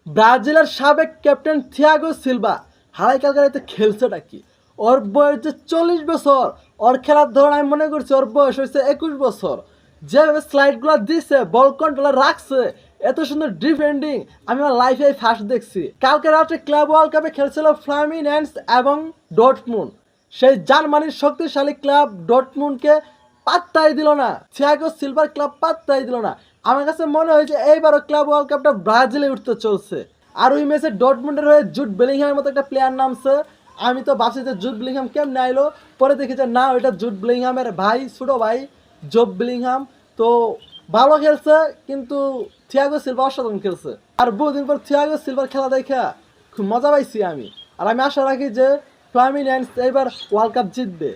ব্রাজিলের সাবেক captain Thiago Silva হারাই ক্যালকারিতে খেলছেটা কি? ওর বয়স যে 40 বছর, ওর খেলার ধরন আমি মনে করছি ওর বয়স হয়েছে 21 বছর। যেভাবে স্লাইডগুলো দিচ্ছে, বল কন্ট্রোলার রাখছে, এত সুন্দর ডিফেন্ডিং আমি আমার লাইফে ফার্স্ট দেখছি। কালকে রাত্রে ক্লাব ওয়ার্ল্ড কাপে খেলছিল ফ্লামিনেন্স এবং ডর্টমুন্ড। সেই জার্মানির শক্তিশালী ক্লাব ডর্টমুন্ডকে পাত্তাই দিল না, থিয়াগো সিলভার ক্লাব পাত্তাই দিল না। আমার কাছে মনে হয় যে এইবারও ক্লাব ওয়ার্ল্ড কাপটা ব্রাজিলে উঠতে চলছে। আর ওই ম্যাচে ডর্টমুন্ডের হয়ে জুড বেলিংহামের মতো একটা প্লেয়ার নামছে। আমি তো ভাবছি যে জুড বেলিংহাম কেমনে আইলো, পরে দেখি যে না, ওইটা জুড বেলিংহামের ভাই, ছোটো ভাই জব বেলিংহাম। তো ভালো খেলছে, কিন্তু থিয়াগো সিলভা অসাধারণ খেলছে। আর বহুদিন পর থিয়াগো সিলভার খেলা দেখা খুব মজা পাইছি আমি। আর আমি আশা রাখি যে ফ্লামিনেন্স এইবার ওয়ার্ল্ড কাপ জিতবে।